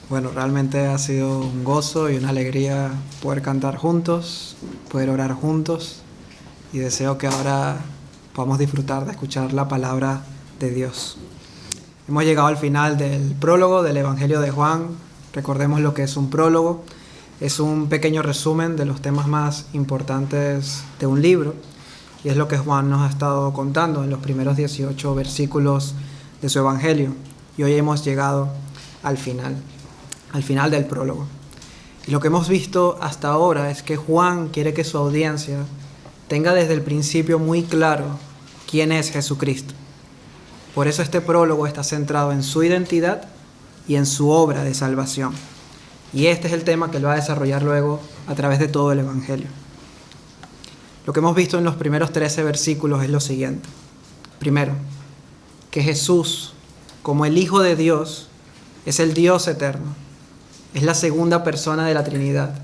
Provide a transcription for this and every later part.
Bueno, realmente ha sido un gozo y una alegría poder cantar juntos, poder orar juntos y deseo que ahora podamos disfrutar de escuchar la palabra de Dios. Hemos llegado al final del prólogo del Evangelio de Juan. Recordemos lo que es un prólogo. Es un pequeño resumen de los temas más importantes de un libro y es lo que Juan nos ha estado contando en los primeros 18 versículos de su Evangelio. Y hoy hemos llegado al final del prólogo. Y lo que hemos visto hasta ahora es que Juan quiere que su audiencia tenga desde el principio muy claro quién es Jesucristo. Por eso este prólogo está centrado en su identidad y en su obra de salvación. Y este es el tema que él va a desarrollar luego a través de todo el Evangelio. Lo que hemos visto en los primeros 13 versículos es lo siguiente. Primero, que Jesús, como el Hijo de Dios, es el Dios eterno. Es la segunda persona de la Trinidad,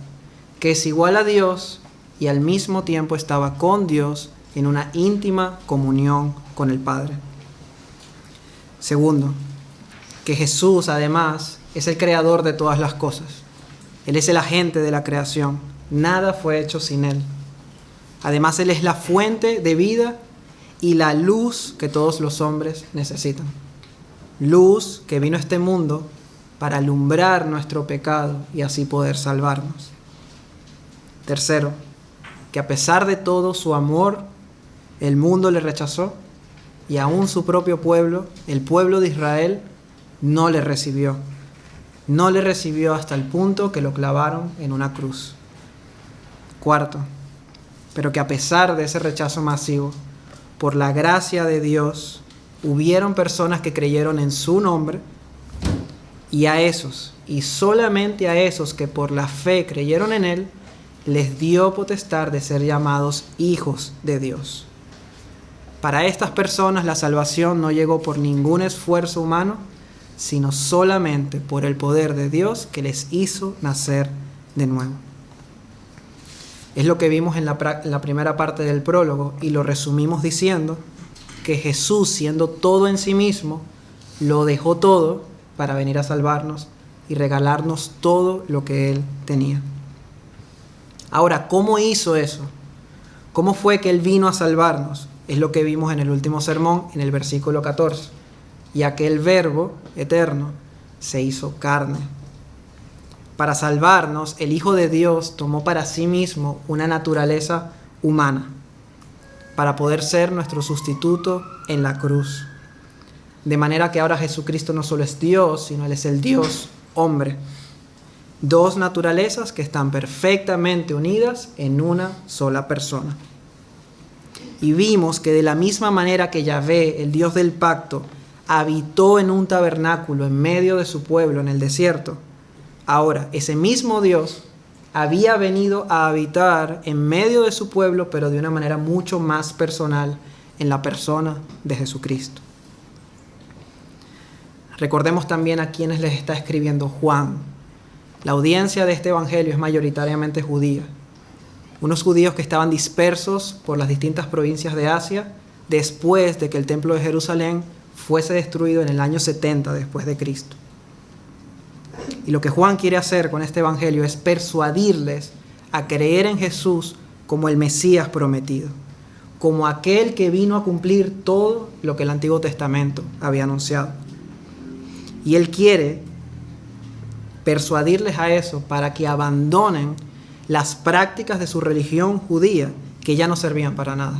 que es igual a Dios y al mismo tiempo estaba con Dios en una íntima comunión con el Padre. Segundo, que Jesús además es el creador de todas las cosas. Él es el agente de la creación. Nada fue hecho sin Él. Además, Él es la fuente de vida y la luz que todos los hombres necesitan. Luz que vino a este mundo para alumbrar nuestro pecado y así poder salvarnos. Tercero, que a pesar de todo su amor, el mundo le rechazó y aún su propio pueblo, el pueblo de Israel, no le recibió. No le recibió hasta el punto que lo clavaron en una cruz. Cuarto, pero que a pesar de ese rechazo masivo, por la gracia de Dios, hubieron personas que creyeron en su nombre. Y a esos, y solamente a esos que por la fe creyeron en Él, les dio potestad de ser llamados hijos de Dios. Para estas personas la salvación no llegó por ningún esfuerzo humano, sino solamente por el poder de Dios que les hizo nacer de nuevo. Es lo que vimos en la primera parte del prólogo y lo resumimos diciendo que Jesús, siendo todo en sí mismo, lo dejó todo para venir a salvarnos y regalarnos todo lo que Él tenía. Ahora, ¿cómo hizo eso? ¿Cómo fue que Él vino a salvarnos? Es lo que vimos en el último sermón, en el versículo 14. Y aquel Verbo eterno se hizo carne. Para salvarnos, el Hijo de Dios tomó para sí mismo una naturaleza humana, para poder ser nuestro sustituto en la cruz. De manera que ahora Jesucristo no solo es Dios, sino Él es el Dios hombre. Dos naturalezas que están perfectamente unidas en una sola persona. Y vimos que de la misma manera que Yahvé, el Dios del pacto, habitó en un tabernáculo en medio de su pueblo en el desierto, ahora ese mismo Dios había venido a habitar en medio de su pueblo, pero de una manera mucho más personal, en la persona de Jesucristo. Recordemos también a quienes les está escribiendo Juan. La audiencia de este evangelio es mayoritariamente judía. Unos judíos que estaban dispersos por las distintas provincias de Asia después de que el templo de Jerusalén fuese destruido en el año 70 después de Cristo. Y lo que Juan quiere hacer con este evangelio es persuadirles a creer en Jesús como el Mesías prometido, como aquel que vino a cumplir todo lo que el Antiguo Testamento había anunciado. Y Él quiere persuadirles a eso para que abandonen las prácticas de su religión judía que ya no servían para nada.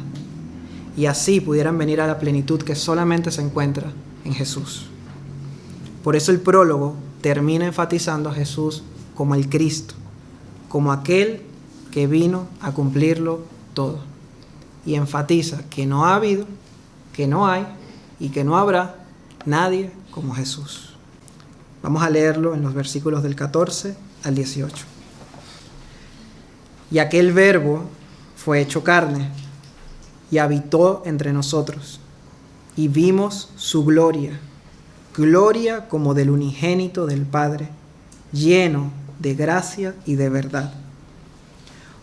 Y así pudieran venir a la plenitud que solamente se encuentra en Jesús. Por eso el prólogo termina enfatizando a Jesús como el Cristo, como aquel que vino a cumplirlo todo. Y enfatiza que no ha habido, que no hay y que no habrá nadie como Jesús. Vamos a leerlo en los versículos del 14 al 18. Y aquel Verbo fue hecho carne y habitó entre nosotros, y vimos su gloria, gloria como del unigénito del Padre, lleno de gracia y de verdad.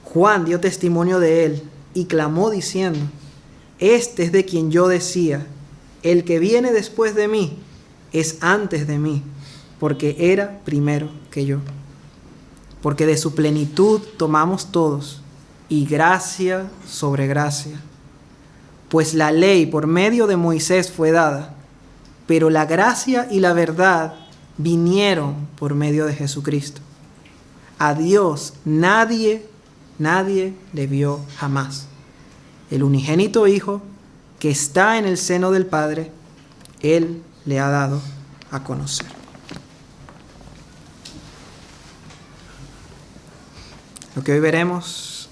Juan dio testimonio de él y clamó diciendo: Este es de quien yo decía, el que viene después de mí es antes de mí, porque era primero que yo. Porque de su plenitud tomamos todos, y gracia sobre gracia. Pues la ley por medio de Moisés fue dada, pero la gracia y la verdad vinieron por medio de Jesucristo. A Dios nadie le vio jamás. El unigénito Hijo, que está en el seno del Padre, Él le ha dado a conocer. Lo que hoy veremos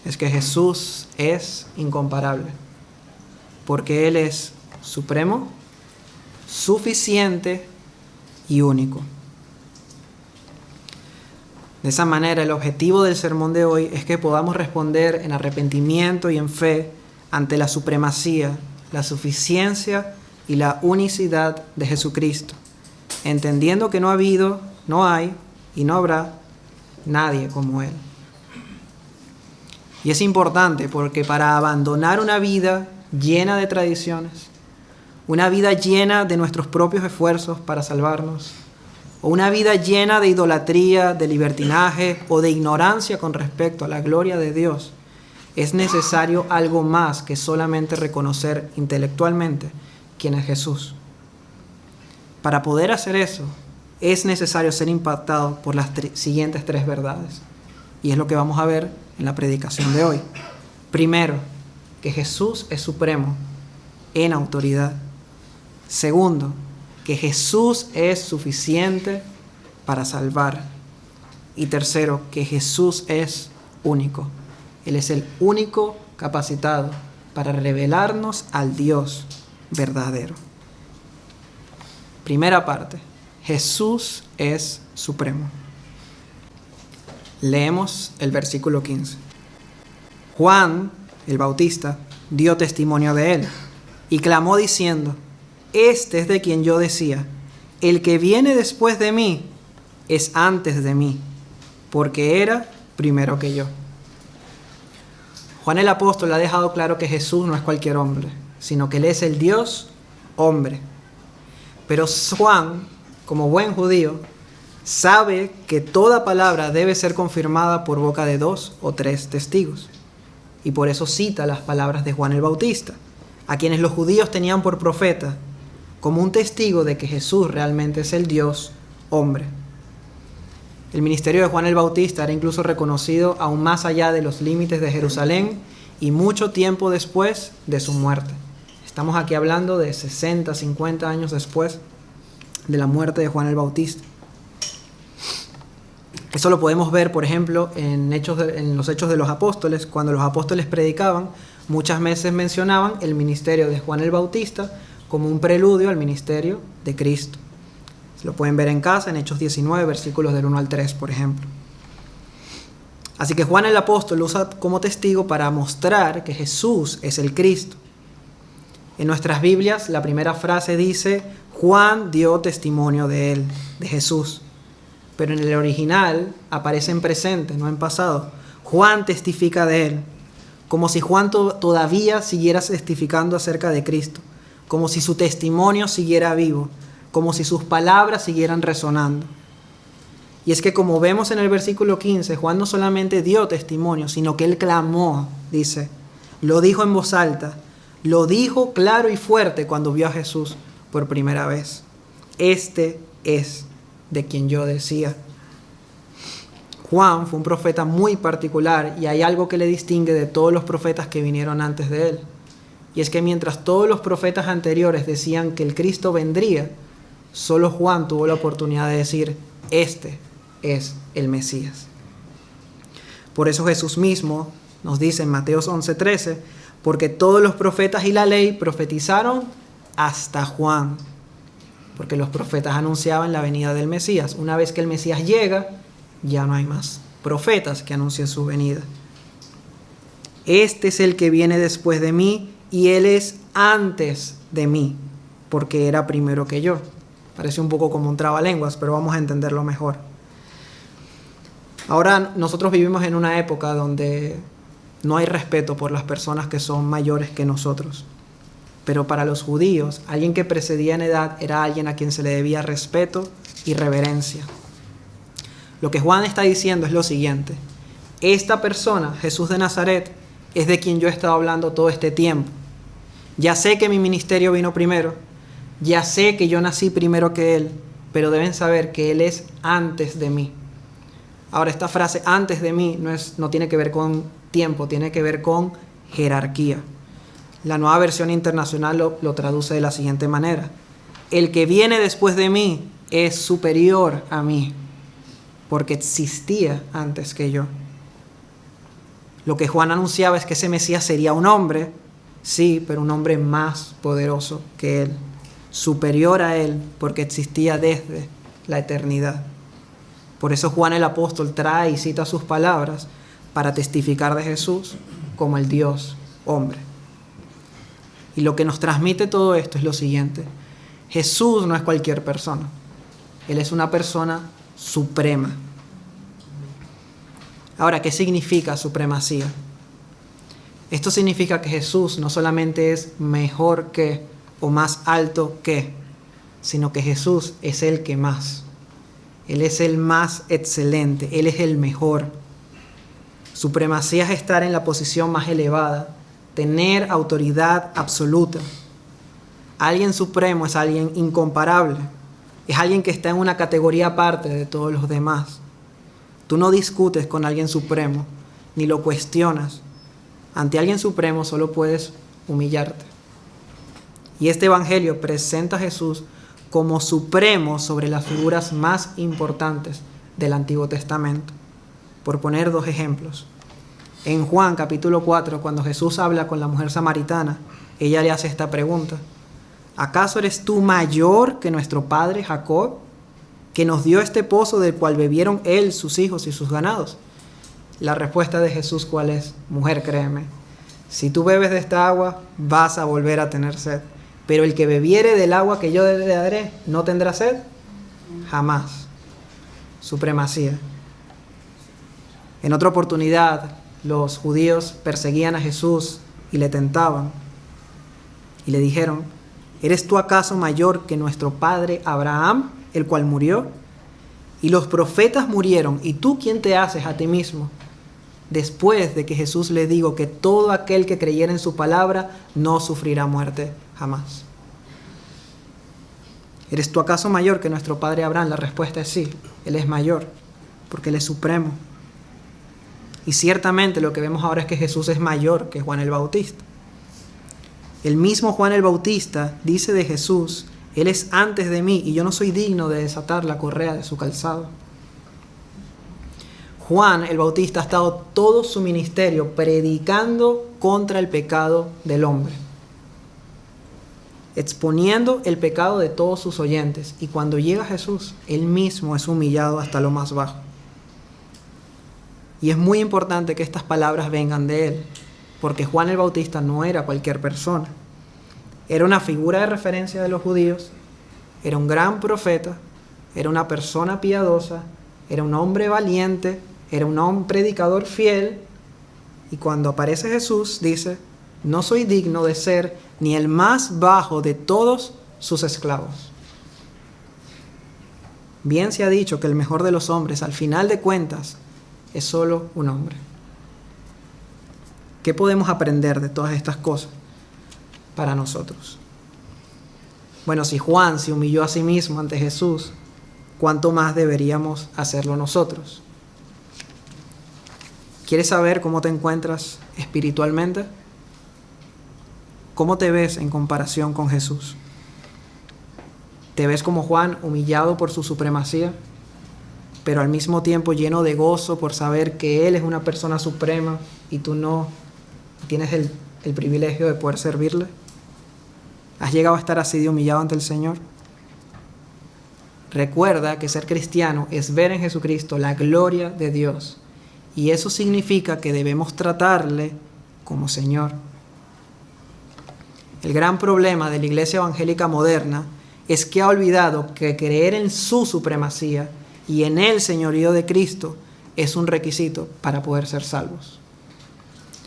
es que Jesús es incomparable, porque Él es supremo, suficiente y único. De esa manera, el objetivo del sermón de hoy es que podamos responder en arrepentimiento y en fe ante la supremacía, la suficiencia y la unicidad de Jesucristo, entendiendo que no ha habido, no hay y no habrá nadie como Él. Y es importante porque para abandonar una vida llena de tradiciones, una vida llena de nuestros propios esfuerzos para salvarnos, o una vida llena de idolatría, de libertinaje o de ignorancia con respecto a la gloria de Dios, es necesario algo más que solamente reconocer intelectualmente quién es Jesús. Para poder hacer eso, es necesario ser impactado por las siguientes tres verdades. Y es lo que vamos a ver en la predicación de hoy. Primero, que Jesús es supremo en autoridad. Segundo, que Jesús es suficiente para salvar. Y tercero, que Jesús es único. Él es el único capacitado para revelarnos al Dios verdadero. Primera parte, Jesús es supremo. Leemos el versículo 15. Juan, el Bautista, dio testimonio de él y clamó diciendo: Este es de quien yo decía, el que viene después de mí es antes de mí, porque era primero que yo. Juan el apóstol ha dejado claro que Jesús no es cualquier hombre, sino que Él es el Dios hombre. Pero Juan, como buen judío, sabe que toda palabra debe ser confirmada por boca de 2 o 3 testigos. Y por eso cita las palabras de Juan el Bautista, a quienes los judíos tenían por profeta, como un testigo de que Jesús realmente es el Dios hombre. El ministerio de Juan el Bautista era incluso reconocido aún más allá de los límites de Jerusalén y mucho tiempo después de su muerte. Estamos aquí hablando de 60, 50 años después de la muerte de Juan el Bautista. Eso lo podemos ver, por ejemplo, en los Hechos de los Apóstoles. Cuando los apóstoles predicaban, muchas veces mencionaban el ministerio de Juan el Bautista como un preludio al ministerio de Cristo. Lo pueden ver en casa, en Hechos 19, versículos del 1 al 3, por ejemplo. Así que Juan el apóstol lo usa como testigo para mostrar que Jesús es el Cristo. En nuestras Biblias, la primera frase dice: Juan dio testimonio de él, de Jesús. Pero en el original aparece en presente, no en pasado. Juan testifica de él, como si Juan todavía siguiera testificando acerca de Cristo, como si su testimonio siguiera vivo, como si sus palabras siguieran resonando. Y es que, como vemos en el versículo 15, Juan no solamente dio testimonio, sino que él clamó, dice, lo dijo en voz alta, lo dijo claro y fuerte cuando vio a Jesús por primera vez. Este es de quien yo decía. Juan fue un profeta muy particular y hay algo que le distingue de todos los profetas que vinieron antes de él. Y es que mientras todos los profetas anteriores decían que el Cristo vendría, solo Juan tuvo la oportunidad de decir: este es el Mesías. Por eso Jesús mismo nos dice en Mateo 11:13, porque todos los profetas y la ley profetizaron hasta Juan. Porque los profetas anunciaban la venida del Mesías. Una vez que el Mesías llega, ya no hay más profetas que anuncien su venida. Este es el que viene después de mí y Él es antes de mí, porque era primero que yo. Parece un poco como un trabalenguas, pero vamos a entenderlo mejor. Ahora nosotros vivimos en una época donde no hay respeto por las personas que son mayores que nosotros. pero para los judíos, alguien que precedía en edad era alguien a quien se le debía respeto y reverencia. Lo que Juan está diciendo es lo siguiente: esta persona, Jesús de Nazaret, es de quien yo he estado hablando todo este tiempo. Ya sé que mi ministerio vino primero, ya sé que yo nací primero que Él, pero deben saber que Él es antes de mí. Ahora, esta frase antes de mí no tiene que ver con tiempo, tiene que ver con jerarquía. La Nueva Versión Internacional lo traduce de la siguiente manera: el que viene después de mí es superior a mí, porque existía antes que yo. Lo que Juan anunciaba es que ese Mesías sería un hombre, sí, pero un hombre más poderoso que Él, superior a Él, porque existía desde la eternidad. Por eso Juan el apóstol trae y cita sus palabras para testificar de Jesús como el Dios hombre. Y lo que nos transmite todo esto es lo siguiente: Jesús no es cualquier persona. Él es una persona suprema. Ahora, ¿qué significa supremacía? Esto significa que Jesús no solamente es mejor que o más alto que, sino que Jesús es el que más. Él es el más excelente, Él es el mejor. Supremacía es estar en la posición más elevada, tener autoridad absoluta. Alguien supremo es alguien incomparable, es alguien que está en una categoría aparte de todos los demás. Tú no discutes con alguien supremo, ni lo cuestionas. Ante alguien supremo solo puedes humillarte. Y este evangelio presenta a Jesús como supremo sobre las figuras más importantes del Antiguo Testamento. Por poner dos ejemplos. En Juan capítulo 4, cuando Jesús habla con la mujer samaritana, ella le hace esta pregunta: ¿acaso eres tú mayor que nuestro padre Jacob, que nos dio este pozo del cual bebieron él, sus hijos y sus ganados? La respuesta de Jesús, ¿cuál es? Mujer, créeme, si tú bebes de esta agua, vas a volver a tener sed. Pero el que bebiere del agua que yo le daré, ¿no tendrá sed? Jamás. Supremacía. En otra oportunidad, los judíos perseguían a Jesús y le tentaban. Y le dijeron: ¿eres tú acaso mayor que nuestro padre Abraham, el cual murió? Y los profetas murieron, ¿y tú quién te haces a ti mismo? Después de que Jesús le dijo que todo aquel que creyera en su palabra no sufrirá muerte jamás. ¿Eres tú acaso mayor que nuestro padre Abraham? La respuesta es sí, Él es mayor, porque Él es supremo. Y ciertamente lo que vemos ahora es que Jesús es mayor que Juan el Bautista. El mismo Juan el Bautista dice de Jesús: Él es antes de mí y yo no soy digno de desatar la correa de su calzado. Juan el Bautista ha estado todo su ministerio predicando contra el pecado del hombre, exponiendo el pecado de todos sus oyentes. Y cuando llega Jesús, Él mismo es humillado hasta lo más bajo. Y es muy importante que estas palabras vengan de Él, porque Juan el Bautista no era cualquier persona. Era una figura de referencia de los judíos, era un gran profeta, era una persona piadosa, era un hombre valiente, era un predicador fiel. Y cuando aparece Jesús, dice: no soy digno de ser ni el más bajo de todos sus esclavos. Bien se ha dicho que el mejor de los hombres, al final de cuentas, es solo un hombre. ¿Qué podemos aprender de todas estas cosas para nosotros? Bueno, si Juan se humilló a sí mismo ante Jesús, ¿cuánto más deberíamos hacerlo nosotros? ¿Quieres saber cómo te encuentras espiritualmente? ¿Cómo te ves en comparación con Jesús? ¿Te ves como Juan, humillado por su supremacía, pero al mismo tiempo lleno de gozo por saber que Él es una persona suprema y tú no tienes el privilegio de poder servirle? ¿Has llegado a estar así de humillado ante el Señor? Recuerda que ser cristiano es ver en Jesucristo la gloria de Dios, y eso significa que debemos tratarle como Señor. El gran problema de la iglesia evangélica moderna es que ha olvidado que creer en su supremacía y en el señorío de Cristo es un requisito para poder ser salvos.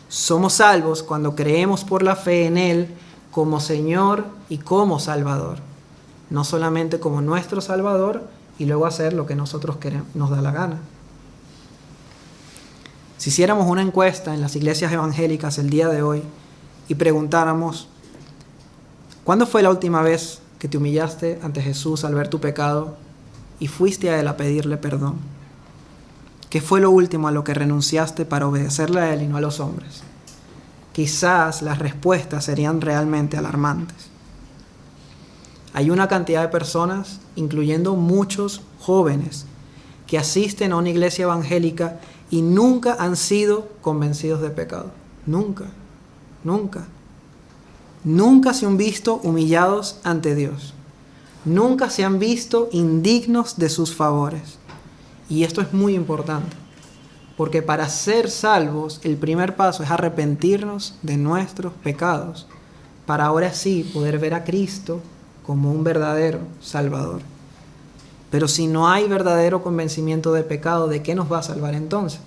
Somos salvos cuando creemos por la fe en Él como Señor y como Salvador. No solamente como nuestro Salvador y luego hacer lo que nosotros queremos, nos da la gana. Si hiciéramos una encuesta en las iglesias evangélicas el día de hoy y preguntáramos, ¿cuándo fue la última vez que te humillaste ante Jesús al ver tu pecado y fuiste a Él a pedirle perdón? ¿Qué fue lo último a lo que renunciaste para obedecerle a Él y no a los hombres? Quizás las respuestas serían realmente alarmantes. Hay una cantidad de personas, incluyendo muchos jóvenes, que asisten a una iglesia evangélica y nunca han sido convencidos de pecado. Nunca, nunca. Nunca se han visto humillados ante Dios. Nunca se han visto indignos de sus favores. Y esto es muy importante, porque para ser salvos el primer paso es arrepentirnos de nuestros pecados, para ahora sí poder ver a Cristo como un verdadero Salvador. Pero si no hay verdadero convencimiento de pecado, ¿de qué nos va a salvar entonces?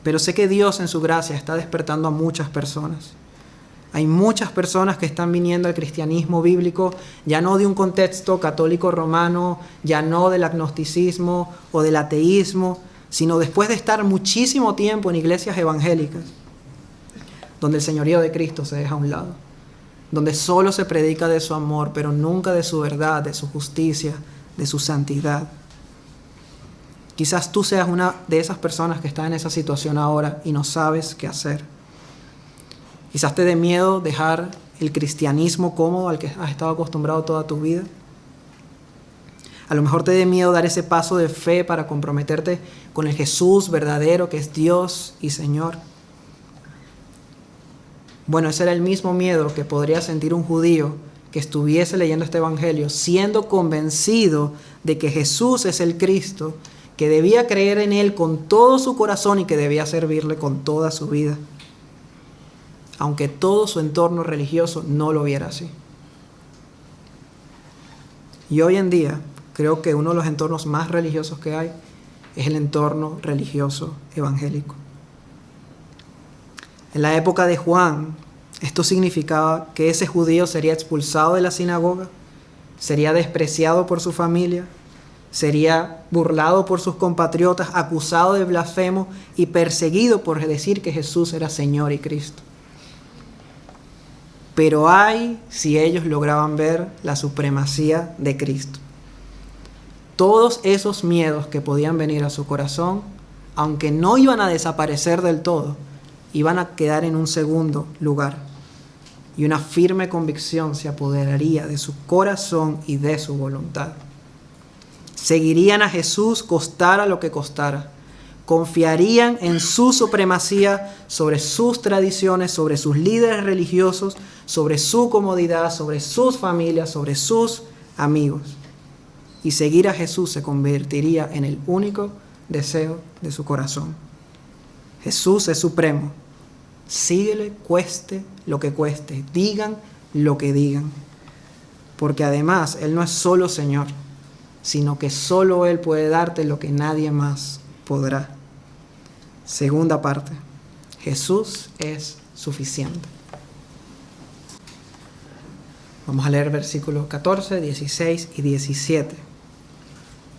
Pero sé que Dios en su gracia está despertando a muchas personas. Hay muchas personas que están viniendo al cristianismo bíblico, ya no de un contexto católico romano, ya no del agnosticismo o del ateísmo, sino después de estar muchísimo tiempo en iglesias evangélicas, donde el señorío de Cristo se deja a un lado, donde solo se predica de su amor, pero nunca de su verdad, de su justicia, de su santidad. Quizás tú seas una de esas personas que está en esa situación ahora y no sabes qué hacer. Quizás te dé miedo dejar el cristianismo cómodo al que has estado acostumbrado toda tu vida. A lo mejor te dé miedo dar ese paso de fe para comprometerte con el Jesús verdadero que es Dios y Señor. Bueno, ese era el mismo miedo que podría sentir un judío que estuviese leyendo este evangelio, siendo convencido de que Jesús es el Cristo, que debía creer en Él con todo su corazón y que debía servirle con toda su vida, aunque todo su entorno religioso no lo viera así. Y hoy en día creo que uno de los entornos más religiosos que hay es el entorno religioso evangélico. En la época de Juan, esto significaba que ese judío sería expulsado de la sinagoga, sería despreciado por su familia, sería burlado por sus compatriotas, acusado de blasfemo y perseguido por decir que Jesús era Señor y Cristo. Pero ay si ellos lograban ver la supremacía de Cristo. Todos esos miedos que podían venir a su corazón, aunque no iban a desaparecer del todo, iban a quedar en un segundo lugar. Y una firme convicción se apoderaría de su corazón y de su voluntad. Seguirían a Jesús costara lo que costara. Confiarían en su supremacía sobre sus tradiciones, sobre sus líderes religiosos, sobre su comodidad, sobre sus familias, sobre sus amigos. Y seguir a Jesús se convertiría en el único deseo de su corazón. Jesús es supremo. Síguele, cueste lo que cueste, digan lo que digan. Porque además Él no es solo Señor, sino que solo Él puede darte lo que nadie más podrá. Segunda parte, Jesús es suficiente. Vamos a leer versículos 14, 16 y 17.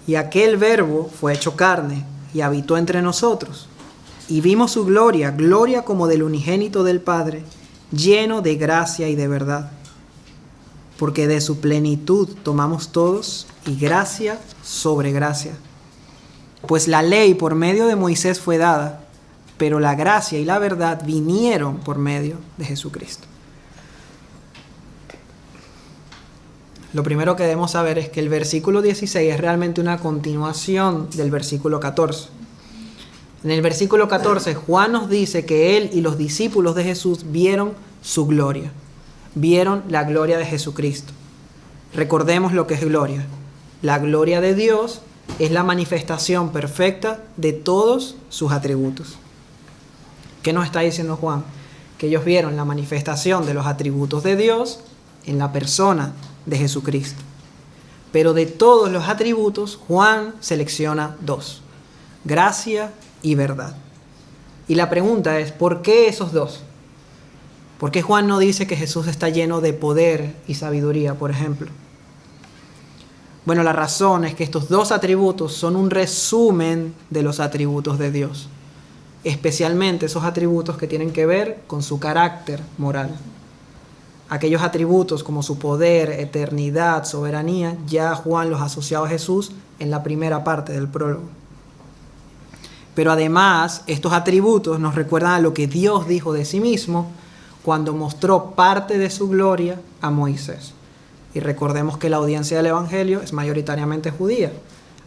Y aquel Verbo fue hecho carne y habitó entre nosotros. Y vimos su gloria, gloria como del unigénito del Padre, lleno de gracia y de verdad. Porque de su plenitud tomamos todos y gracia sobre gracia. Pues la ley por medio de Moisés fue dada, pero la gracia y la verdad vinieron por medio de Jesucristo. Lo primero que debemos saber es que el versículo 16 es realmente una continuación del versículo 14. En el versículo 14, Juan nos dice que él y los discípulos de Jesús vieron su gloria. Vieron la gloria de Jesucristo. Recordemos lo que es gloria. La gloria de Dios es la manifestación perfecta de todos sus atributos. ¿Qué nos está diciendo Juan? Que ellos vieron la manifestación de los atributos de Dios en la persona de Jesucristo. Pero de todos los atributos, Juan selecciona dos: gracia y verdad. Y la pregunta es, ¿por qué esos dos? ¿Por qué Juan no dice que Jesús está lleno de poder y sabiduría, por ejemplo? Bueno, la razón es que estos dos atributos son un resumen de los atributos de Dios, especialmente esos atributos que tienen que ver con su carácter moral. Aquellos atributos como su poder, eternidad, soberanía, ya Juan los asociaba a Jesús en la primera parte del prólogo. Pero además, estos atributos nos recuerdan a lo que Dios dijo de sí mismo cuando mostró parte de su gloria a Moisés. Y recordemos que la audiencia del Evangelio es mayoritariamente judía.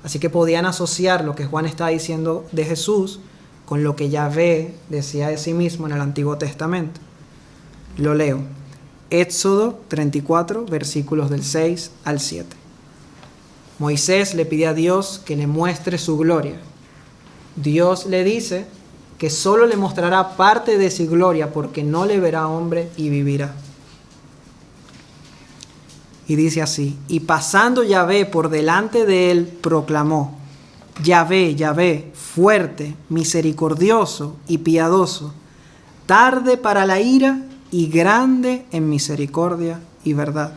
Así que podían asociar lo que Juan está diciendo de Jesús con lo que Yahvé decía de sí mismo en el Antiguo Testamento. Lo leo. Éxodo 34, versículos del 6 al 7. Moisés le pide a Dios que le muestre su gloria. Dios le dice que solo le mostrará parte de su gloria porque no le verá hombre y vivirá. Y dice así: y pasando Yahvé por delante de él, proclamó: Yahvé, Yahvé, fuerte, misericordioso y piadoso, tarde para la ira y grande en misericordia y verdad,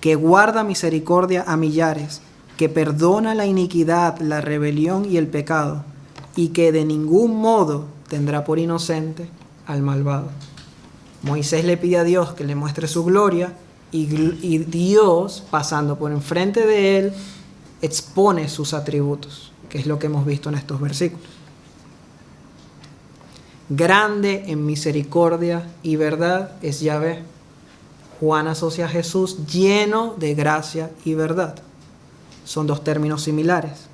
que guarda misericordia a millares, que perdona la iniquidad, la rebelión y el pecado, y que de ningún modo tendrá por inocente al malvado. Moisés le pide a Dios que le muestre su gloria, y Dios, pasando por enfrente de él, expone sus atributos, que es lo que hemos visto en estos versículos. Grande en misericordia y verdad es Yahvé. Juan asocia a Jesús lleno de gracia y verdad. Son dos términos similares.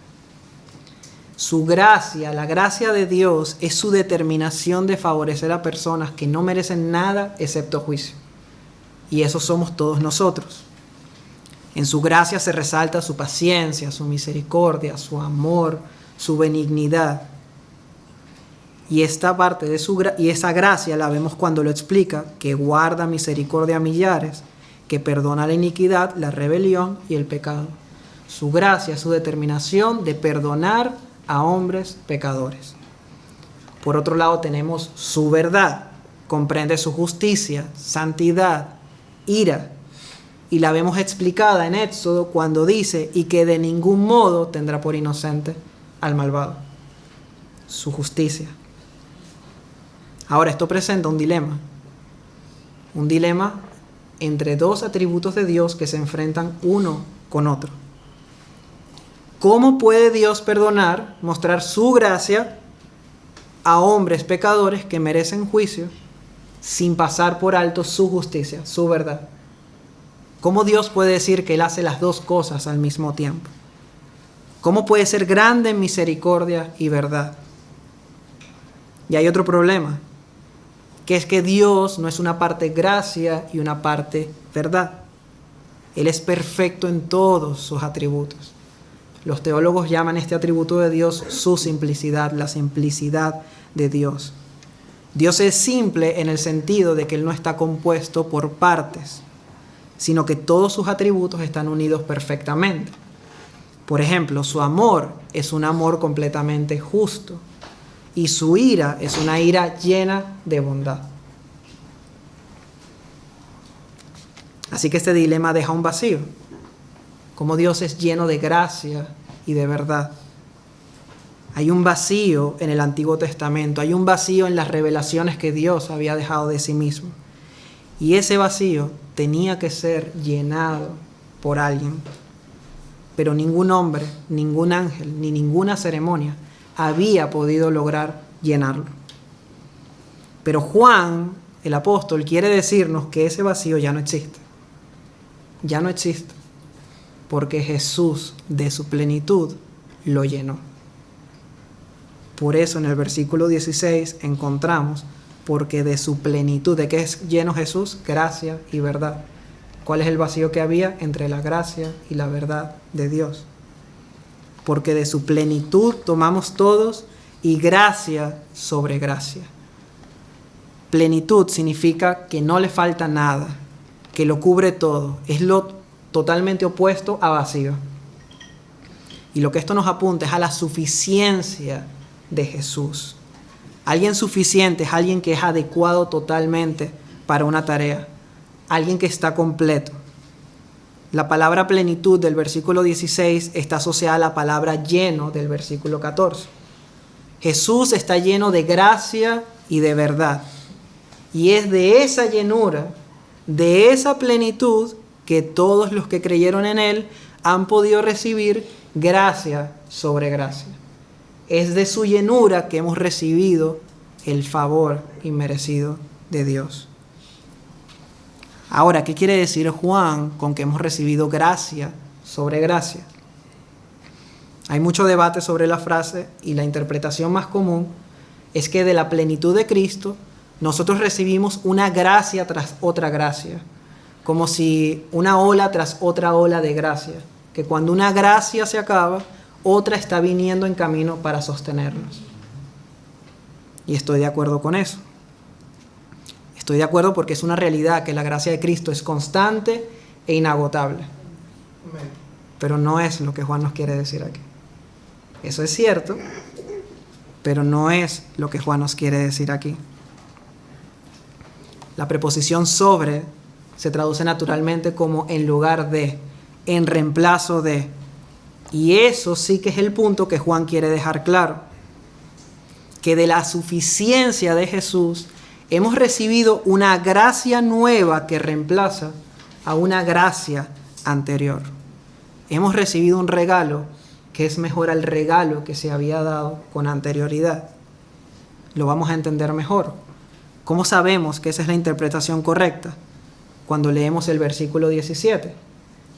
Su gracia, la gracia de Dios, es su determinación de favorecer a personas que no merecen nada excepto juicio. Y eso somos todos nosotros. En su gracia se resalta su paciencia, su misericordia, su amor, su benignidad. Y esta parte de esa gracia la vemos cuando lo explica, que guarda misericordia a millares, que perdona la iniquidad, la rebelión y el pecado. Su gracia es su determinación de perdonar a hombres pecadores. Por otro lado tenemos su verdad, comprende su justicia, santidad, ira, y la vemos explicada en Éxodo cuando dice: y que de ningún modo tendrá por inocente al malvado. Su justicia. Ahora, esto presenta un dilema entre dos atributos de Dios que se enfrentan uno con otro. ¿Cómo puede Dios perdonar, mostrar su gracia a hombres pecadores que merecen juicio sin pasar por alto su justicia, su verdad? ¿Cómo Dios puede decir que Él hace las dos cosas al mismo tiempo? ¿Cómo puede ser grande en misericordia y verdad? Y hay otro problema, que es que Dios no es una parte gracia y una parte verdad. Él es perfecto en todos sus atributos. Los teólogos llaman este atributo de Dios su simplicidad, la simplicidad de Dios. Dios es simple en el sentido de que Él no está compuesto por partes, sino que todos sus atributos están unidos perfectamente. Por ejemplo, su amor es un amor completamente justo y su ira es una ira llena de bondad. Así que este dilema deja un vacío. Como Dios es lleno de gracia y de verdad. Hay un vacío en el Antiguo Testamento, hay un vacío en las revelaciones que Dios había dejado de sí mismo. Y ese vacío tenía que ser llenado por alguien. Pero ningún hombre, ningún ángel, ni ninguna ceremonia había podido lograr llenarlo. Pero Juan, el apóstol, quiere decirnos que ese vacío ya no existe. Ya no existe. Porque Jesús, de su plenitud, lo llenó. Por eso en el versículo 16 encontramos: porque de su plenitud, ¿de qué es lleno Jesús? Gracia y verdad. ¿Cuál es el vacío que había entre la gracia y la verdad de Dios? Porque de su plenitud tomamos todos, y gracia sobre gracia. Plenitud significa que no le falta nada, que lo cubre todo. Es lo totalmente opuesto a vacío. Y lo que esto nos apunta es a la suficiencia de Jesús. Alguien suficiente es alguien que es adecuado totalmente para una tarea, alguien que está completo. La palabra plenitud del versículo 16 está asociada a la palabra lleno del versículo 14. Jesús está lleno de gracia y de verdad. Y es de esa llenura, de esa plenitud, que todos los que creyeron en Él han podido recibir gracia sobre gracia. Es de su llenura que hemos recibido el favor inmerecido de Dios. Ahora, ¿qué quiere decir Juan con que hemos recibido gracia sobre gracia? Hay mucho debate sobre la frase y la interpretación más común es que de la plenitud de Cristo nosotros recibimos una gracia tras otra gracia, como si una ola tras otra ola de gracia, que cuando una gracia se acaba, otra está viniendo en camino para sostenernos. Y estoy de acuerdo con eso. Estoy de acuerdo porque es una realidad que la gracia de Cristo es constante e inagotable. Pero no es lo que Juan nos quiere decir aquí. Eso es cierto, pero no es lo que Juan nos quiere decir aquí. La preposición sobre se traduce naturalmente como en lugar de, en reemplazo de. Y eso sí que es el punto que Juan quiere dejar claro. Que de la suficiencia de Jesús hemos recibido una gracia nueva que reemplaza a una gracia anterior. Hemos recibido un regalo que es mejor al regalo que se había dado con anterioridad. Lo vamos a entender mejor. ¿Cómo sabemos que esa es la interpretación correcta? Cuando leemos el versículo 17.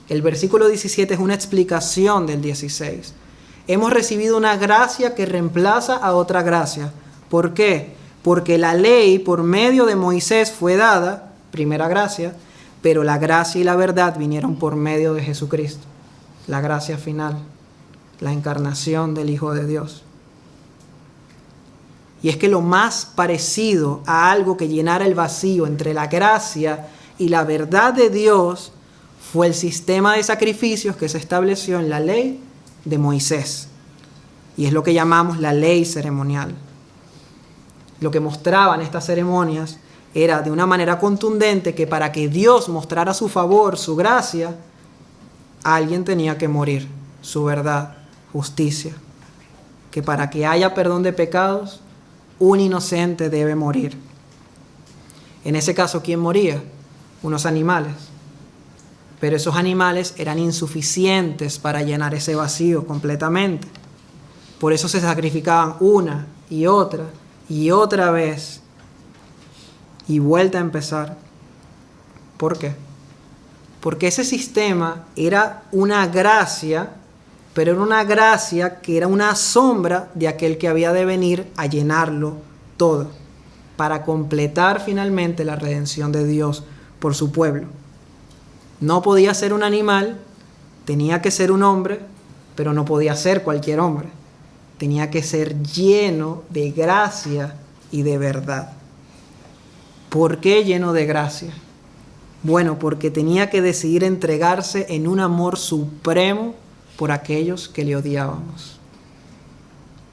El versículo 17 es una explicación del 16. Hemos recibido una gracia que reemplaza a otra gracia. ¿Por qué? Porque la ley por medio de Moisés fue dada, primera gracia, pero la gracia y la verdad vinieron por medio de Jesucristo. La gracia final, la encarnación del Hijo de Dios. Y es que lo más parecido a algo que llenara el vacío entre la gracia y la verdad de Dios fue el sistema de sacrificios que se estableció en la ley de Moisés. Y es lo que llamamos la ley ceremonial. Lo que mostraban estas ceremonias era de una manera contundente que para que Dios mostrara su favor, su gracia, alguien tenía que morir, su verdad, justicia. Que para que haya perdón de pecados, un inocente debe morir. En ese caso, ¿quién moría? Unos animales. Pero esos animales eran insuficientes para llenar ese vacío completamente. Por eso se sacrificaban una y otra vez y vuelta a empezar. ¿Por qué? Porque ese sistema era una gracia, pero era una gracia que era una sombra de aquel que había de venir a llenarlo todo, para completar finalmente la redención de Dios por su pueblo. No podía ser un animal, tenía que ser un hombre, pero no podía ser cualquier hombre. Tenía que ser lleno de gracia y de verdad. ¿Por qué lleno de gracia? Bueno, porque tenía que decidir entregarse en un amor supremo por aquellos que le odiábamos.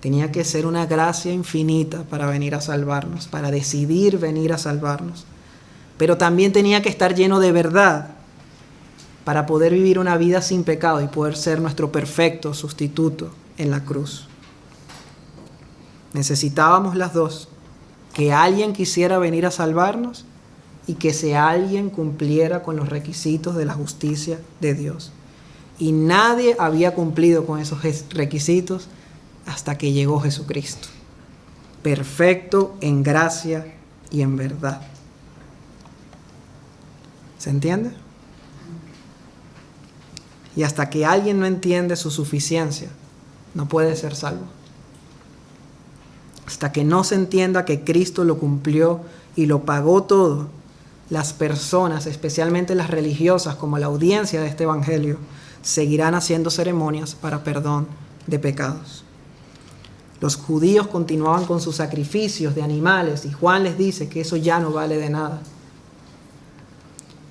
Tenía que ser una gracia infinita para venir a salvarnos, para decidir venir a salvarnos. Pero también tenía que estar lleno de verdad para poder vivir una vida sin pecado y poder ser nuestro perfecto sustituto en la cruz. Necesitábamos las dos, que alguien quisiera venir a salvarnos y que ese alguien cumpliera con los requisitos de la justicia de Dios. Y nadie había cumplido con esos requisitos hasta que llegó Jesucristo, perfecto en gracia y en verdad. ¿Se entiende? Y hasta que alguien no entiende su suficiencia, no puede ser salvo. Hasta que no se entienda que Cristo lo cumplió y lo pagó todo, las personas, especialmente las religiosas, como la audiencia de este evangelio, seguirán haciendo ceremonias para perdón de pecados. Los judíos continuaban con sus sacrificios de animales y Juan les dice que eso ya no vale de nada.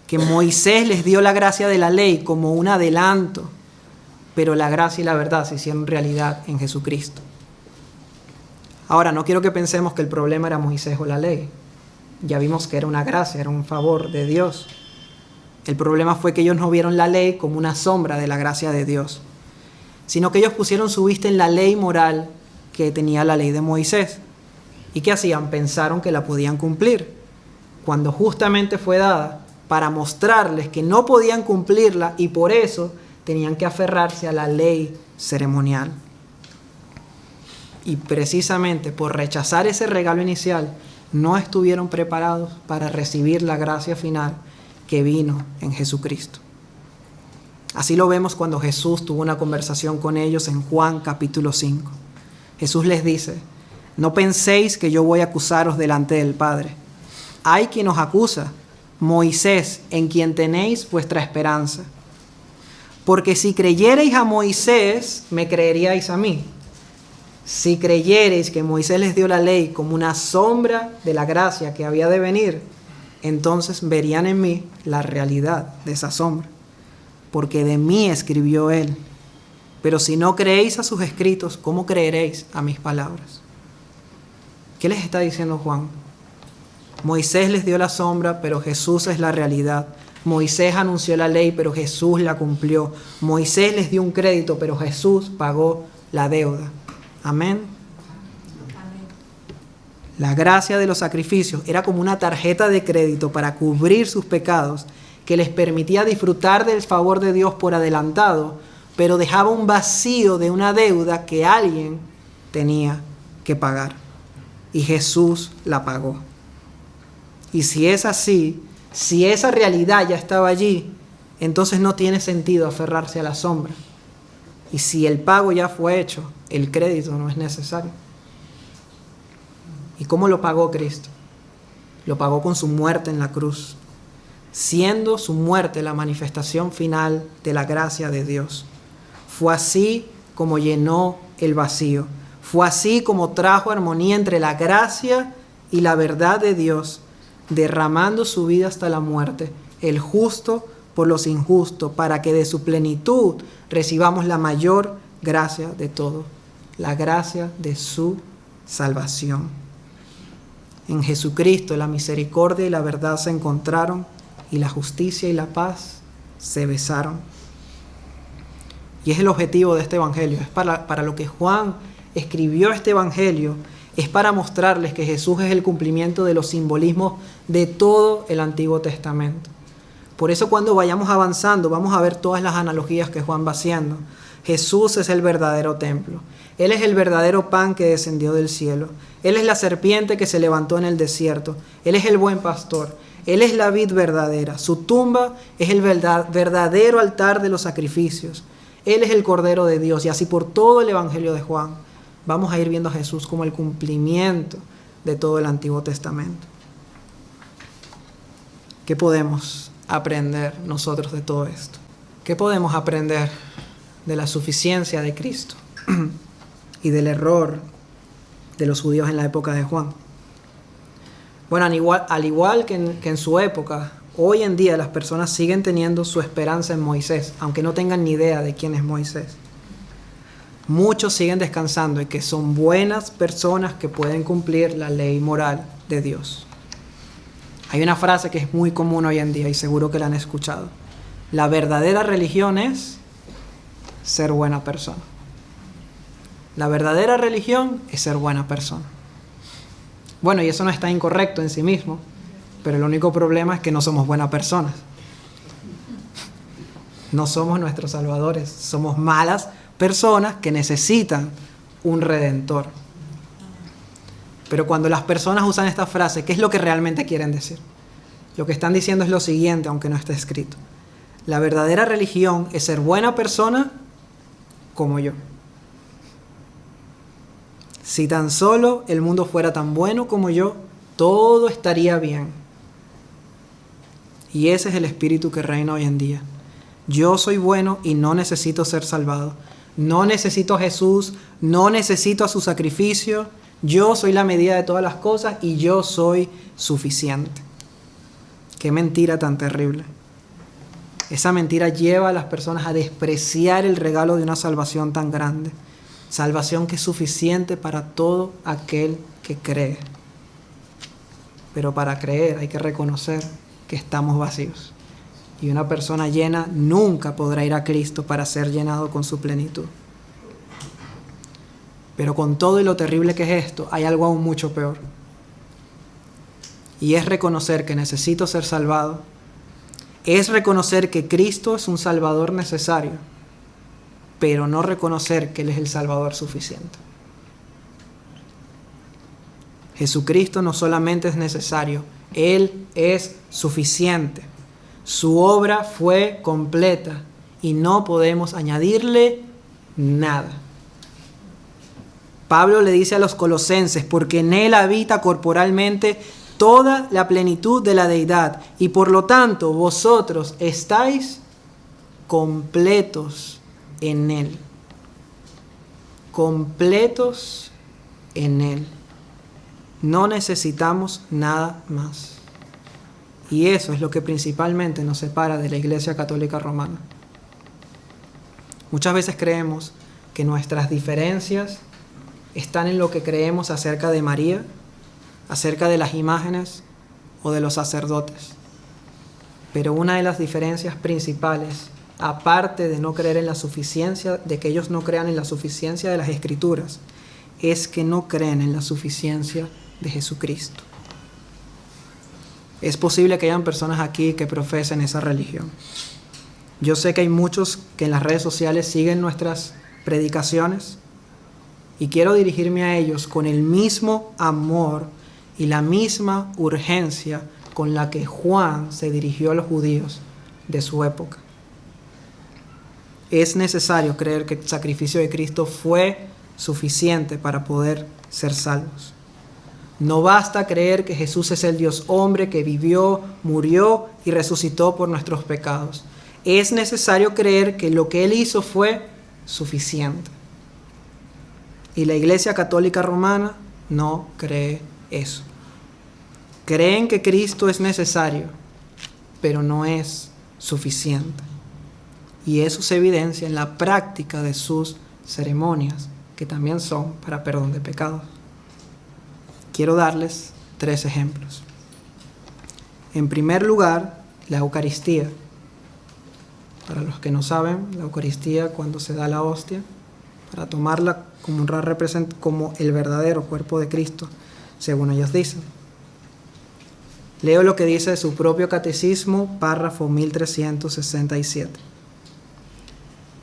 Que Moisés les dio la gracia de la ley como un adelanto, pero la gracia y la verdad se hicieron realidad en Jesucristo. Ahora, no quiero que pensemos que el problema era Moisés o la ley. Ya vimos que era una gracia, era un favor de Dios. El problema fue que ellos no vieron la ley como una sombra de la gracia de Dios, sino que ellos pusieron su vista en la ley moral que tenía la ley de Moisés. ¿Y qué hacían? Pensaron que la podían cumplir, cuando justamente fue dada para mostrarles que no podían cumplirla y por eso tenían que aferrarse a la ley ceremonial. Y precisamente por rechazar ese regalo inicial, no estuvieron preparados para recibir la gracia final que vino en Jesucristo. Así lo vemos cuando Jesús tuvo una conversación con ellos en Juan capítulo 5. Jesús les dice: no penséis que yo voy a acusaros delante del Padre. Hay quien os acusa, Moisés, en quien tenéis vuestra esperanza. Porque si creyereis a Moisés, me creeríais a mí. Si creyereis que Moisés les dio la ley como una sombra de la gracia que había de venir, entonces verían en mí la realidad de esa sombra, porque de mí escribió él. Pero si no creéis a sus escritos, ¿cómo creeréis a mis palabras? ¿Qué les está diciendo Juan? Moisés les dio la sombra, pero Jesús es la realidad. Moisés anunció la ley, pero Jesús la cumplió. Moisés les dio un crédito, pero Jesús pagó la deuda. Amén. La gracia de los sacrificios era como una tarjeta de crédito para cubrir sus pecados, que les permitía disfrutar del favor de Dios por adelantado, pero dejaba un vacío de una deuda que alguien tenía que pagar. Y Jesús la pagó. Y si es así, si esa realidad ya estaba allí, entonces no tiene sentido aferrarse a la sombra. Y si el pago ya fue hecho, el crédito no es necesario. ¿Y cómo lo pagó Cristo? Lo pagó con su muerte en la cruz, siendo su muerte la manifestación final de la gracia de Dios. Fue así como llenó el vacío. Fue así como trajo armonía entre la gracia y la verdad de Dios, derramando su vida hasta la muerte, el justo por los injustos, para que de su plenitud recibamos la mayor gracia de todo, la gracia de su salvación. En Jesucristo la misericordia y la verdad se encontraron, y la justicia y la paz se besaron. Y es el objetivo de este evangelio, es para lo que Juan escribió este evangelio, es para mostrarles que Jesús es el cumplimiento de los simbolismos de todo el Antiguo Testamento. Por eso cuando vayamos avanzando vamos a ver todas las analogías que Juan va haciendo. Jesús es el verdadero templo. Él es el verdadero pan que descendió del cielo. Él es la serpiente que se levantó en el desierto. Él es el buen pastor. Él es la vid verdadera. Su tumba es el verdadero altar de los sacrificios. Él es el Cordero de Dios. Y así por todo el evangelio de Juan vamos a ir viendo a Jesús como el cumplimiento de todo el Antiguo Testamento. ¿Qué podemos aprender nosotros de todo esto? ¿Qué podemos aprender de la suficiencia de Cristo y del error de los judíos en la época de Juan? Bueno, al igual que en su época, hoy en día las personas siguen teniendo su esperanza en Moisés, aunque no tengan ni idea de quién es Moisés. Muchos siguen descansando en que son buenas personas que pueden cumplir la ley moral de Dios. Hay una frase que es muy común hoy en día y seguro que la han escuchado. La verdadera religión es ser buena persona. La verdadera religión es ser buena persona. Bueno, y eso no está incorrecto en sí mismo, pero el único problema es que no somos buenas personas. No somos nuestros salvadores, somos malas personas que necesitan un redentor. Pero cuando las personas usan esta frase, ¿qué es lo que realmente quieren decir? Lo que están diciendo es lo siguiente, aunque no esté escrito. La verdadera religión es ser buena persona como yo. Si tan solo el mundo fuera tan bueno como yo, todo estaría bien. Y ese es el espíritu que reina hoy en día. Yo soy bueno y no necesito ser salvado. No necesito a Jesús, no necesito a su sacrificio. Yo soy la medida de todas las cosas y yo soy suficiente. Qué mentira tan terrible. Esa mentira lleva a las personas a despreciar el regalo de una salvación tan grande. Salvación que es suficiente para todo aquel que cree. Pero para creer hay que reconocer que estamos vacíos. Y una persona llena nunca podrá ir a Cristo para ser llenado con su plenitud. Pero con todo y lo terrible que es esto, hay algo aún mucho peor. Y es reconocer que necesito ser salvado. Es reconocer que Cristo es un Salvador necesario, pero no reconocer que Él es el Salvador suficiente. Jesucristo no solamente es necesario, Él es suficiente. Su obra fue completa y no podemos añadirle nada. Pablo le dice a los colosenses, porque en Él habita corporalmente toda la plenitud de la deidad, y por lo tanto vosotros estáis completos en Él. Completos en Él. No necesitamos nada más. Y eso es lo que principalmente nos separa de la Iglesia Católica Romana. Muchas veces creemos que nuestras diferencias están en lo que creemos acerca de María, acerca de las imágenes o de los sacerdotes. Pero una de las diferencias principales, aparte de no creer en la suficiencia, de que ellos no crean en la suficiencia de las Escrituras, es que no creen en la suficiencia de Jesucristo. Es posible que hayan personas aquí que profesen esa religión. Yo sé que hay muchos que en las redes sociales siguen nuestras predicaciones y quiero dirigirme a ellos con el mismo amor y la misma urgencia con la que Juan se dirigió a los judíos de su época. Es necesario creer que el sacrificio de Cristo fue suficiente para poder ser salvos. No basta creer que Jesús es el Dios hombre que vivió, murió y resucitó por nuestros pecados. Es necesario creer que lo que Él hizo fue suficiente. Y la Iglesia Católica Romana no cree eso. Creen que Cristo es necesario, pero no es suficiente. Y eso se evidencia en la práctica de sus ceremonias, que también son para perdón de pecados. Quiero darles 3 ejemplos. En primer lugar, la Eucaristía. Para los que no saben, la Eucaristía, cuando se da la hostia, para tomarla como el verdadero cuerpo de Cristo, según ellos dicen. Leo lo que dice su propio catecismo, párrafo 1367.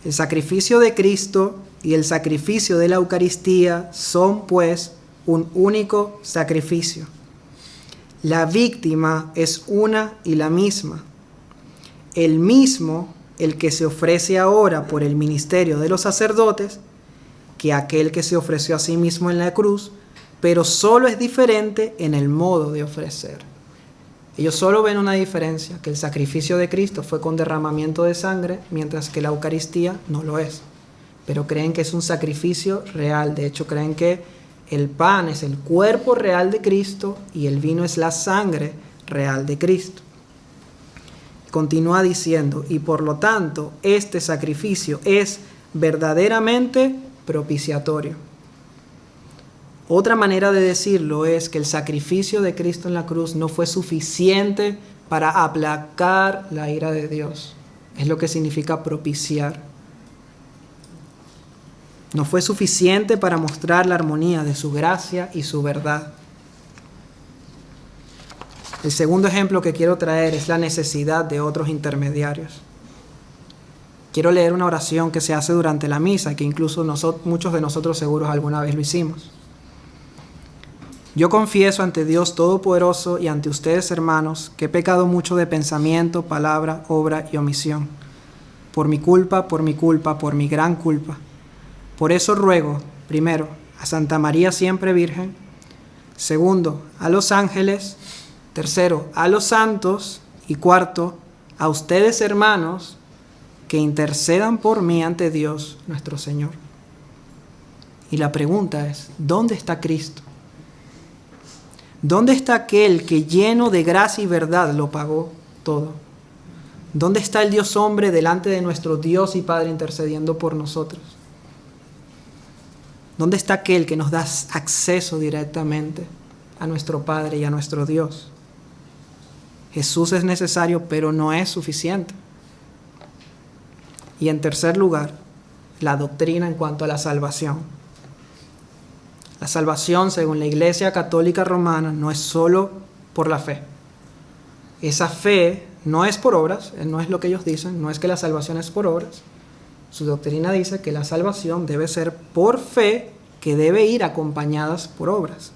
El sacrificio de Cristo y el sacrificio de la Eucaristía son, pues, un único sacrificio. La víctima es una y la misma. El mismo, el que se ofrece ahora por el ministerio de los sacerdotes, que aquel que se ofreció a sí mismo en la cruz, pero solo es diferente en el modo de ofrecer. Ellos solo ven una diferencia, que el sacrificio de Cristo fue con derramamiento de sangre, mientras que la Eucaristía no lo es. Pero creen que es un sacrificio real. De hecho, creen que el pan es el cuerpo real de Cristo y el vino es la sangre real de Cristo. Continúa diciendo, y por lo tanto, este sacrificio es verdaderamente propiciatorio. Otra manera de decirlo es que el sacrificio de Cristo en la cruz no fue suficiente para aplacar la ira de Dios. Es lo que significa propiciar. No fue suficiente para mostrar la armonía de su gracia y su verdad. El segundo ejemplo que quiero traer es la necesidad de otros intermediarios. Quiero leer una oración que se hace durante la misa, que incluso muchos de nosotros seguros alguna vez lo hicimos. Yo confieso ante Dios Todopoderoso y ante ustedes, hermanos, que he pecado mucho de pensamiento, palabra, obra y omisión. Por mi culpa, por mi gran culpa. Por eso ruego, primero, a Santa María siempre Virgen, segundo, a los ángeles, tercero, a los santos y cuarto, a ustedes, hermanos, que intercedan por mí ante Dios nuestro Señor. Y la pregunta es, ¿dónde está Cristo? ¿Dónde está aquel que lleno de gracia y verdad lo pagó todo? ¿Dónde está el Dios hombre delante de nuestro Dios y Padre intercediendo por nosotros? ¿Dónde está aquel que nos da acceso directamente a nuestro Padre y a nuestro Dios. Jesús es necesario, pero no es suficiente. Y en tercer lugar, la doctrina en cuanto a la salvación. La salvación, según la Iglesia Católica Romana, no es solo por la fe. Esa fe no es por obras, no es lo que ellos dicen, no es que la salvación es por obras. Su doctrina dice que la salvación debe ser por fe, que debe ir acompañadas por obras.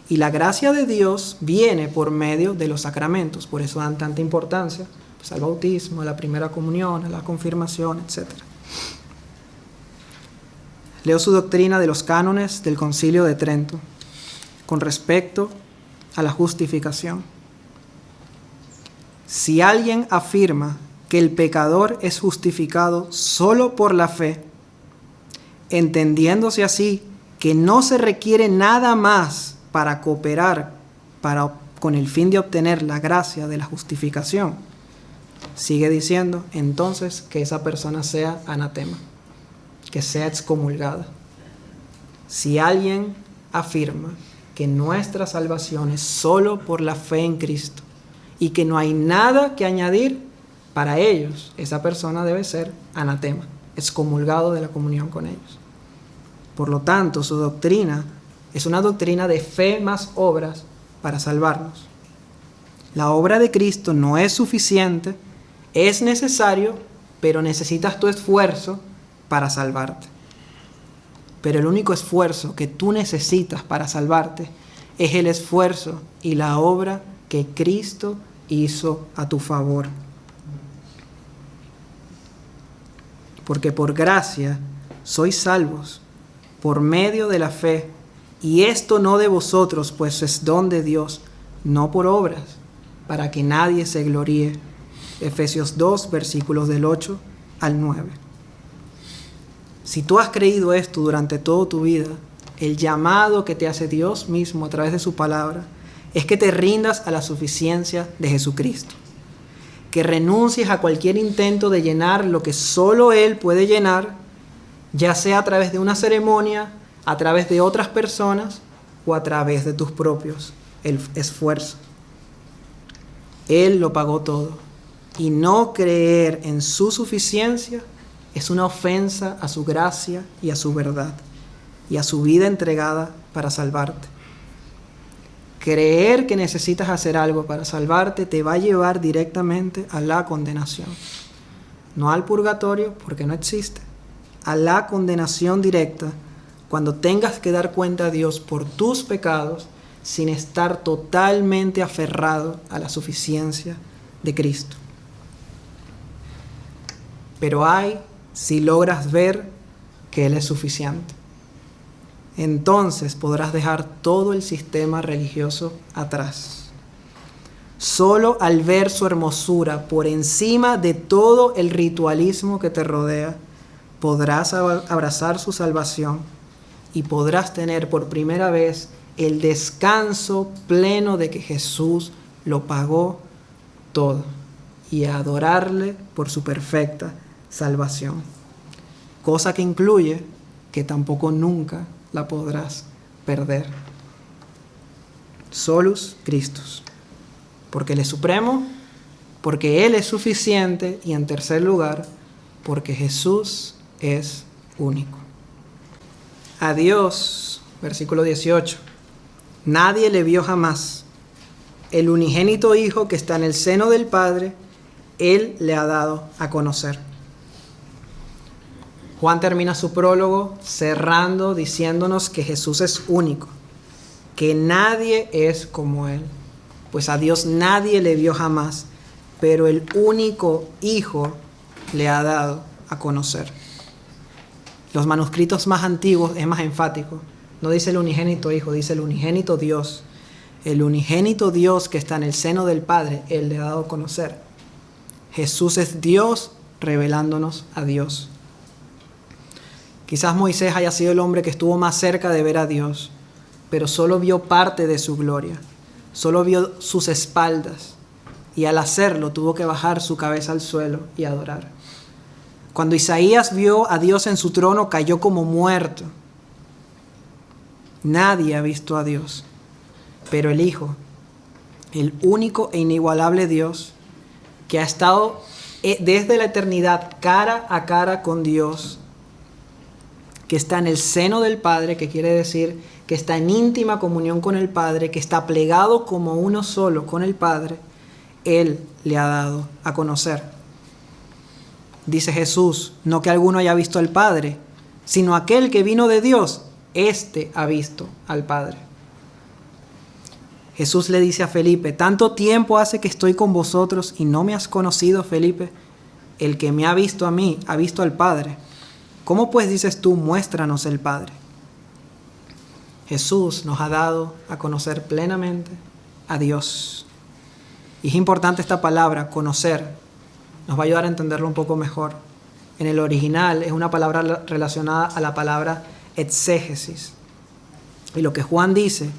Y la gracia de Dios viene por medio de los sacramentos, por eso dan tanta importancia pues, al bautismo, a la primera comunión, a la confirmación, etc. Leo su doctrina de los cánones del Concilio de Trento con respecto a la justificación. Si alguien afirma que el pecador es justificado solo por la fe, entendiéndose así que no se requiere nada más para cooperar con el fin de obtener la gracia de la justificación, sigue diciendo entonces que esa persona sea anatema, que sea excomulgada. Si alguien afirma que nuestra salvación es solo por la fe en Cristo y que no hay nada que añadir, para ellos esa persona debe ser anatema, excomulgado de la comunión con ellos. Por lo tanto, su doctrina es una doctrina de fe más obras para salvarnos. La obra de Cristo no es suficiente, es necesario, pero necesitas tu esfuerzo para salvarte. Pero el único esfuerzo que tú necesitas para salvarte es el esfuerzo y la obra que Cristo hizo a tu favor. Porque por gracia sois salvos, por medio de la fe, y esto no de vosotros, pues es don de Dios, no por obras, para que nadie se gloríe. Efesios 2, versículos del 8 al 9. Si tú has creído esto durante toda tu vida, el llamado que te hace Dios mismo a través de su palabra es que te rindas a la suficiencia de Jesucristo, que renuncies a cualquier intento de llenar lo que solo Él puede llenar, ya sea a través de una ceremonia, a través de otras personas o a través de tus propios esfuerzos. Él lo pagó todo, y no creer en su suficiencia es una ofensa a su gracia y a su verdad y a su vida entregada para salvarte. Creer que necesitas hacer algo para salvarte te va a llevar directamente a la condenación. No al purgatorio, porque no existe. A la condenación directa, cuando tengas que dar cuenta a Dios por tus pecados sin estar totalmente aferrado a la suficiencia de Cristo. Pero hay si logras ver que Él es suficiente. Entonces podrás dejar todo el sistema religioso atrás. Solo al ver su hermosura por encima de todo el ritualismo que te rodea, podrás abrazar su salvación y podrás tener por primera vez el descanso pleno de que Jesús lo pagó todo y adorarle por su perfecta salvación. Cosa que incluye que tampoco nunca la podrás perder. Solus Christus. Porque Él es supremo, porque Él es suficiente y en tercer lugar, porque Jesús es único. A Dios, versículo 18, nadie le vio jamás. El unigénito Hijo que está en el seno del Padre, Él le ha dado a conocer. Juan termina su prólogo cerrando diciéndonos que Jesús es único, que nadie es como Él. Pues a Dios nadie le vio jamás, pero el único Hijo le ha dado a conocer. Los manuscritos más antiguos es más enfático. No dice el unigénito Hijo, dice el unigénito Dios. El unigénito Dios que está en el seno del Padre, Él le ha dado a conocer. Jesús es Dios revelándonos a Dios. Quizás Moisés haya sido el hombre que estuvo más cerca de ver a Dios, pero solo vio parte de su gloria. Solo vio sus espaldas y al hacerlo tuvo que bajar su cabeza al suelo y adorar. Cuando Isaías vio a Dios en su trono, cayó como muerto. Nadie ha visto a Dios, pero el Hijo, el único e inigualable Dios, que ha estado desde la eternidad cara a cara con Dios, que está en el seno del Padre, que quiere decir que está en íntima comunión con el Padre, que está plegado como uno solo con el Padre, Él le ha dado a conocer. Dice Jesús, no que alguno haya visto al Padre, sino aquel que vino de Dios, éste ha visto al Padre. Jesús le dice a Felipe, tanto tiempo hace que estoy con vosotros y no me has conocido, Felipe. El que me ha visto a mí, ha visto al Padre. ¿Cómo pues dices tú, muéstranos el Padre? Jesús nos ha dado a conocer plenamente a Dios. Y es importante esta palabra, conocer. Nos va a ayudar a entenderlo un poco mejor. En el original es una palabra relacionada a la palabra exégesis. Y lo que Juan dice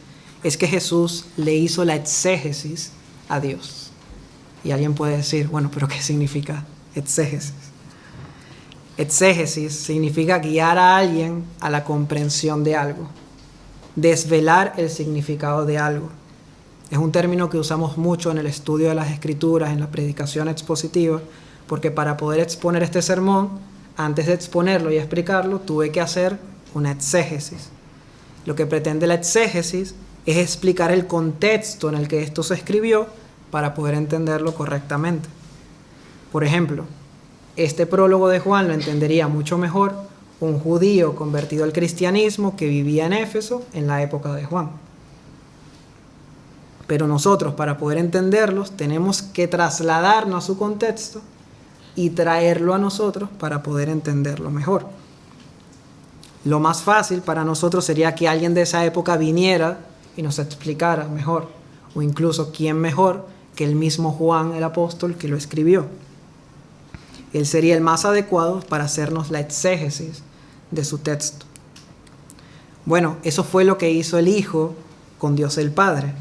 es que Jesús le hizo la exégesis a Dios. Y alguien puede decir, bueno, pero ¿qué significa exégesis? Exégesis significa guiar a alguien a la comprensión de algo, desvelar el significado de algo. Es un término que usamos mucho en el estudio de las Escrituras, en la predicación expositiva, porque para poder exponer este sermón, antes de exponerlo y explicarlo, tuve que hacer una exégesis. Lo que pretende la exégesis es explicar el contexto en el que esto se escribió para poder entenderlo correctamente. Por ejemplo, este prólogo de Juan lo entendería mucho mejor un judío convertido al cristianismo que vivía en Éfeso en la época de Juan. Pero nosotros, para poder entenderlos, tenemos que trasladarnos a su contexto y traerlo a nosotros para poder entenderlo mejor. Lo más fácil para nosotros sería que alguien de esa época viniera y nos explicara mejor, o incluso quién mejor que el mismo Juan el apóstol que lo escribió. Él sería el más adecuado para hacernos la exégesis de su texto. Bueno, eso fue lo que hizo el Hijo con Dios el Padre.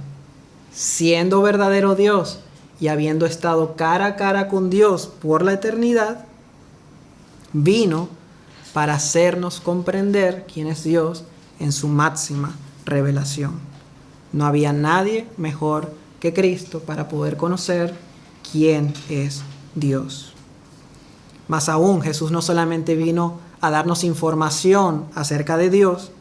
Siendo verdadero Dios y habiendo estado cara a cara con Dios por la eternidad, vino para hacernos comprender quién es Dios en su máxima revelación. No había nadie mejor que Cristo para poder conocer quién es Dios. Más aún, Jesús no solamente vino a darnos información acerca de Dios,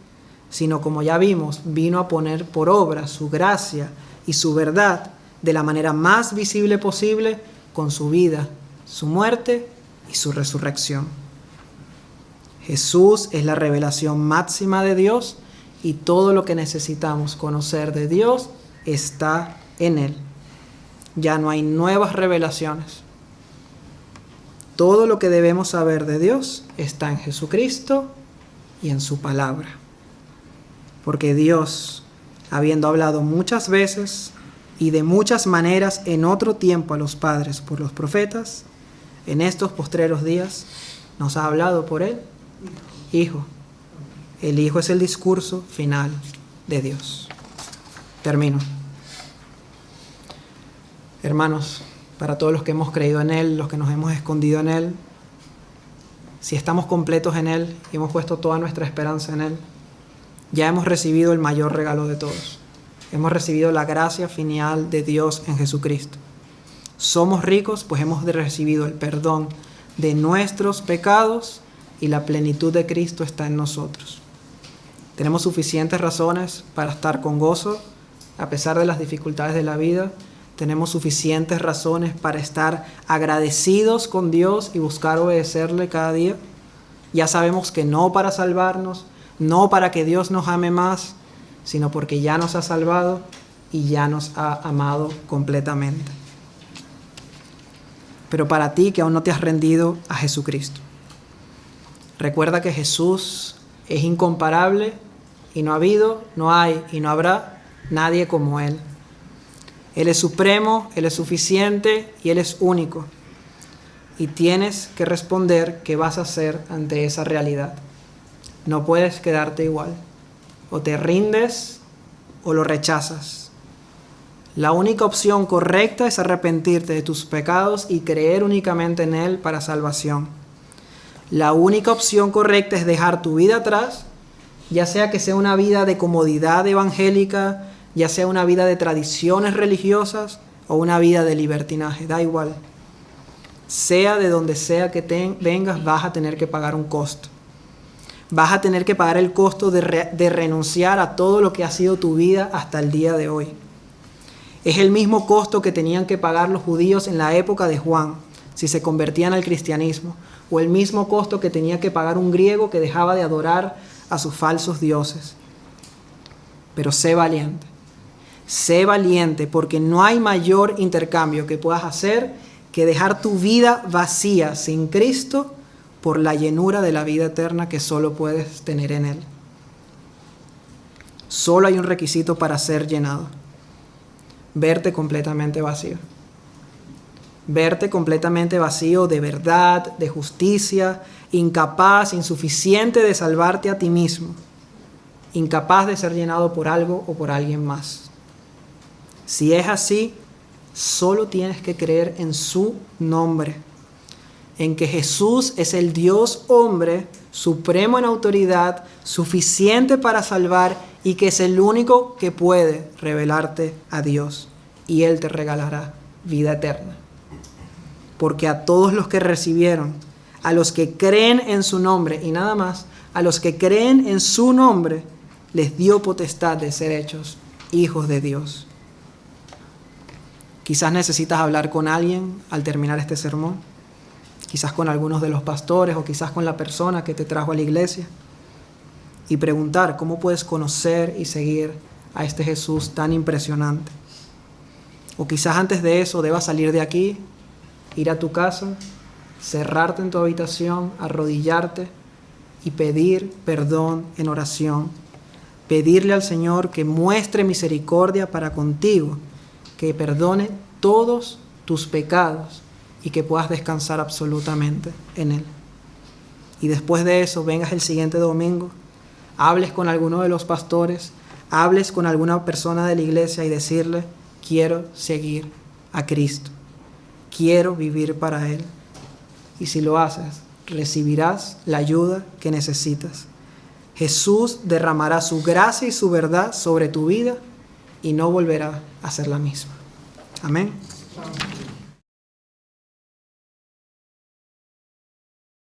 sino, como ya vimos, vino a poner por obra su gracia y su verdad de la manera más visible posible con su vida, su muerte y su resurrección. Jesús es la revelación máxima de Dios y todo lo que necesitamos conocer de Dios está en Él. Ya no hay nuevas revelaciones. Todo lo que debemos saber de Dios está en Jesucristo y en su palabra. Porque Dios, habiendo hablado muchas veces y de muchas maneras en otro tiempo a los padres por los profetas, en estos postreros días nos ha hablado por el Hijo. El Hijo es el discurso final de Dios. Termino. Hermanos, para todos los que hemos creído en Él, los que nos hemos escondido en Él, si estamos completos en Él y hemos puesto toda nuestra esperanza en Él, ya hemos recibido el mayor regalo de todos. Hemos recibido la gracia final de Dios en Jesucristo. Somos ricos, pues hemos recibido el perdón de nuestros pecados y la plenitud de Cristo está en nosotros. Tenemos suficientes razones para estar con gozo, a pesar de las dificultades de la vida. Tenemos suficientes razones para estar agradecidos con Dios y buscar obedecerle cada día. Ya sabemos que no para salvarnos, no para que Dios nos ame más, sino porque ya nos ha salvado y ya nos ha amado completamente. Pero para ti que aún no te has rendido a Jesucristo, recuerda que Jesús es incomparable y no ha habido, no hay y no habrá nadie como Él. Él es supremo, Él es suficiente y Él es único. Y tienes que responder qué vas a hacer ante esa realidad. No puedes quedarte igual. O te rindes o lo rechazas. La única opción correcta es arrepentirte de tus pecados y creer únicamente en Él para salvación. La única opción correcta es dejar tu vida atrás ya sea que sea una vida de comodidad evangélica, ya sea una vida de tradiciones religiosas o una vida de libertinaje, da igual. Sea de donde sea que vengas, vas a tener que pagar un costo. Vas a tener que pagar el costo de renunciar a todo lo que ha sido tu vida hasta el día de hoy. Es el mismo costo que tenían que pagar los judíos en la época de Juan, si se convertían al cristianismo, o el mismo costo que tenía que pagar un griego que dejaba de adorar a sus falsos dioses. Pero sé valiente, porque no hay mayor intercambio que puedas hacer que dejar tu vida vacía sin Cristo por la llenura de la vida eterna que solo puedes tener en Él. Solo hay un requisito para ser llenado: verte completamente vacío. Verte completamente vacío de verdad, de justicia, incapaz, insuficiente de salvarte a ti mismo, incapaz de ser llenado por algo o por alguien más. Si es así, solo tienes que creer en su nombre, en que Jesús es el Dios hombre, supremo en autoridad, suficiente para salvar y que es el único que puede revelarte a Dios, y Él te regalará vida eterna. Porque a todos los que recibieron, a los que creen en su nombre y nada más, a los que creen en su nombre, les dio potestad de ser hechos hijos de Dios. Quizás necesitas hablar con alguien al terminar este sermón, quizás con algunos de los pastores o quizás con la persona que te trajo a la iglesia, y preguntar cómo puedes conocer y seguir a este Jesús tan impresionante. O quizás antes de eso debas salir de aquí, ir a tu casa, cerrarte en tu habitación, arrodillarte y pedir perdón en oración. Pedirle al Señor que muestre misericordia para contigo, que perdone todos tus pecados y que puedas descansar absolutamente en Él. Y después de eso, vengas el siguiente domingo, hables con alguno de los pastores, hables con alguna persona de la iglesia y decirle: quiero seguir a Cristo, quiero vivir para Él. Y si lo haces, recibirás la ayuda que necesitas. Jesús derramará su gracia y su verdad sobre tu vida y no volverá a ser la misma. Amén.